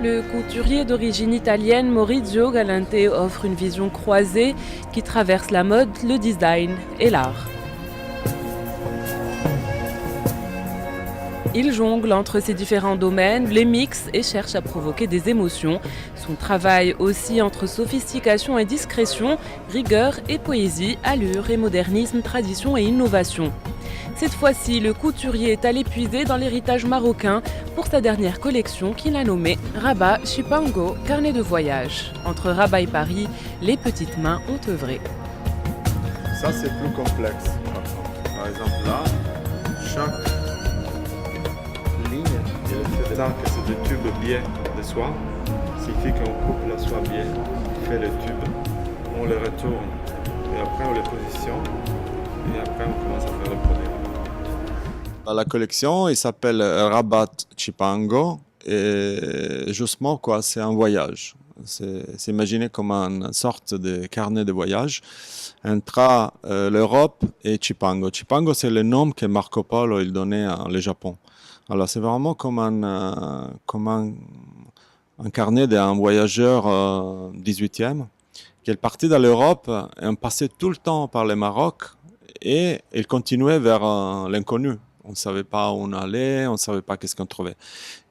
Le couturier d'origine italienne Maurizio Galante offre une vision croisée qui traverse la mode, le design et l'art. Il jongle entre ces différents domaines, les mixe et cherche à provoquer des émotions. Son travail oscille entre sophistication et discrétion, rigueur et poésie, allure et modernisme, tradition et innovation. Cette fois-ci, le couturier est allé puiser dans l'héritage marocain pour sa dernière collection qu'il a nommée Rabat Chipango, carnet de voyage. Entre Rabat et Paris, les petites mains ont œuvré. Ça, c'est plus complexe. Par exemple, là, chaque ligne, il y a que c'est des tubes biais de soie. Il suffit qu'on coupe la soie biais, on fait les tubes, on les retourne, et après on les positionne, et après on commence à faire le produit. La collection, il s'appelle Rabat Chipango, et justement, quoi, c'est un voyage. C'est imaginé comme une sorte de carnet de voyage entre l'Europe et Chipango. Chipango, c'est le nom que Marco Polo il donnait au Japon. Alors, c'est vraiment comme un carnet d'un voyageur 18e qui est parti dans l'Europe et on passait tout le temps par le Maroc et il continuait vers l'inconnu. On ne savait pas où on allait, on ne savait pas qu'est-ce qu'on trouvait.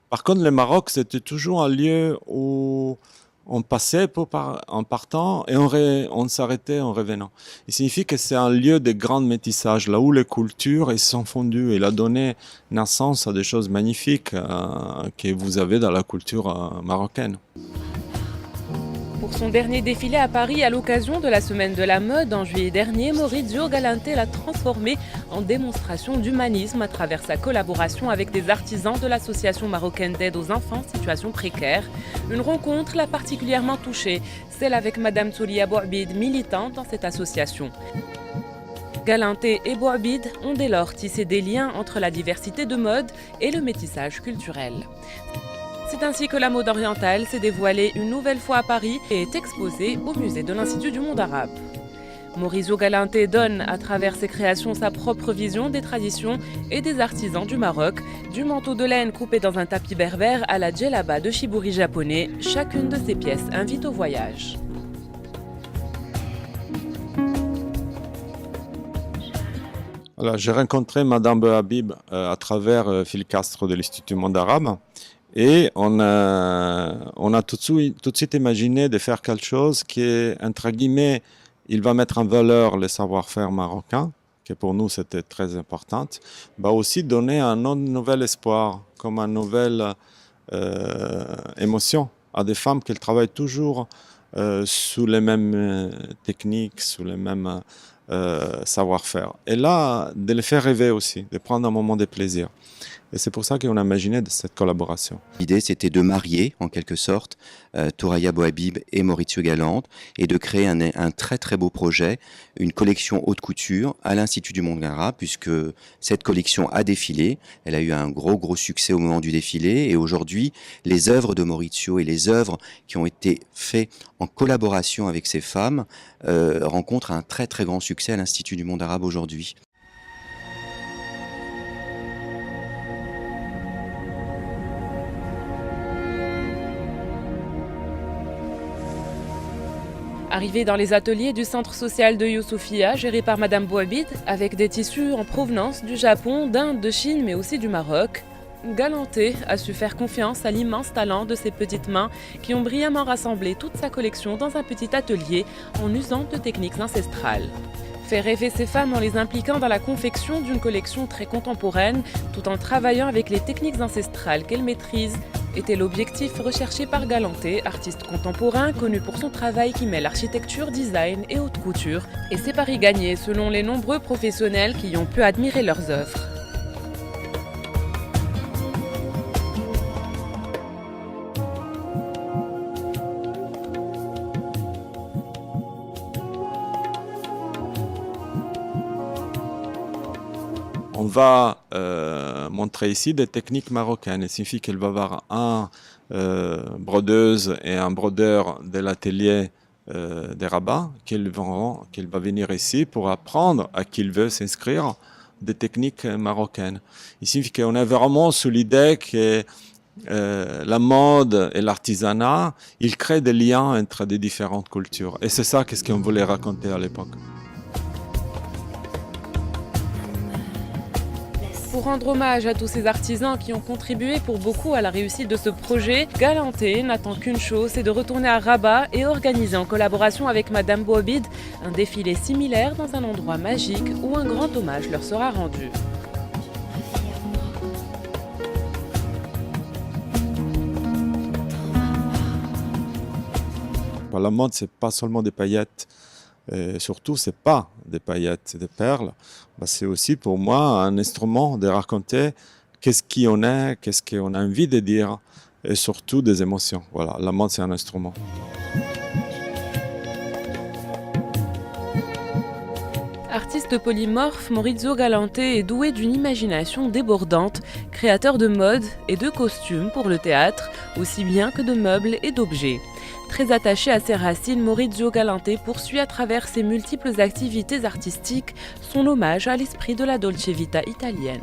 Par contre, le Maroc, c'était toujours un lieu où on passait en partant et on s'arrêtait en revenant. Il signifie que c'est un lieu de grand métissage, là où les cultures ils sont fondues. Il a donné naissance à des choses magnifiques que vous avez dans la culture marocaine. Pour son dernier défilé à Paris à l'occasion de la Semaine de la mode en juillet dernier, Maurizio Galante l'a transformé en démonstration d'humanisme à travers sa collaboration avec des artisans de l'Association marocaine d'aide aux enfants en situation précaire. Une rencontre l'a particulièrement touchée, celle avec Madame Soulia Bouabid, militante dans cette association. Galante et Bouabid ont dès lors tissé des liens entre la diversité de mode et le métissage culturel. C'est ainsi que la mode orientale s'est dévoilée une nouvelle fois à Paris et est exposée au musée de l'Institut du monde arabe. Maurizio Galante donne à travers ses créations sa propre vision des traditions et des artisans du Maroc, du manteau de laine coupé dans un tapis berbère à la djellaba de shibori japonais. Chacune de ses pièces invite au voyage. Alors, j'ai rencontré Madame Bouabid à travers Phil Castro de l'Institut du monde arabe. Et on a tout de suite imaginé de faire quelque chose qui est, entre guillemets, il va mettre en valeur le savoir-faire marocain, qui pour nous c'était très important, va aussi donner un nouvel espoir, comme une nouvelle émotion à des femmes qui travaillent toujours sous les mêmes techniques, sous les mêmes savoir-faire. Et là, de les faire rêver aussi, de prendre un moment de plaisir. Et c'est pour ça qu'on a imaginé cette collaboration. L'idée, c'était de marier, en quelque sorte, Touraya Bouabid et Maurizio Galante, et de créer un très très beau projet, une collection haute couture à l'Institut du monde arabe, puisque cette collection a défilé. Elle a eu un gros succès au moment du défilé, et aujourd'hui, les œuvres de Maurizio et les œuvres qui ont été faites en collaboration avec ces femmes rencontrent un très très grand succès à l'Institut du monde arabe aujourd'hui. Arrivé dans les ateliers du centre social de Youssoufia, géré par Madame Bouabid, avec des tissus en provenance du Japon, d'Inde, de Chine, mais aussi du Maroc, Galante a su faire confiance à l'immense talent de ses petites mains qui ont brillamment rassemblé toute sa collection dans un petit atelier en usant de techniques ancestrales. Faire rêver ces femmes en les impliquant dans la confection d'une collection très contemporaine, tout en travaillant avec les techniques ancestrales qu'elles maîtrisent, était l'objectif recherché par Galante, artiste contemporain connu pour son travail qui mêle architecture, design et haute couture. Et c'est pari gagné selon les nombreux professionnels qui y ont pu admirer leurs œuvres. On va montrer ici des techniques marocaines. Il suffit qu'il va y avoir un brodeuse et un brodeur de l'atelier des Rabat qu'il va venir ici pour apprendre à qui il veut s'inscrire des techniques marocaines. Il signifie qu'on est vraiment sous l'idée que la mode et l'artisanat, ils créent des liens entre des différentes cultures. Et c'est ça qu'est-ce qu'on voulait raconter à l'époque. Pour rendre hommage à tous ces artisans qui ont contribué pour beaucoup à la réussite de ce projet, Galanté n'attend qu'une chose, c'est de retourner à Rabat et organiser en collaboration avec Madame Bouabid un défilé similaire dans un endroit magique où un grand hommage leur sera rendu. La mode, c'est pas seulement des paillettes. Et surtout, c'est pas des paillettes, c'est des perles. C'est aussi pour moi un instrument de raconter qu'est-ce qu'on est, qu'est-ce qu'on a envie de dire, et surtout des émotions. Voilà, la mode, c'est un instrument. Artiste polymorphe, Maurizio Galanté est doué d'une imagination débordante, créateur de mode et de costumes pour le théâtre, aussi bien que de meubles et d'objets. Très attaché à ses racines, Maurizio Galanté poursuit à travers ses multiples activités artistiques son hommage à l'esprit de la Dolce Vita italienne.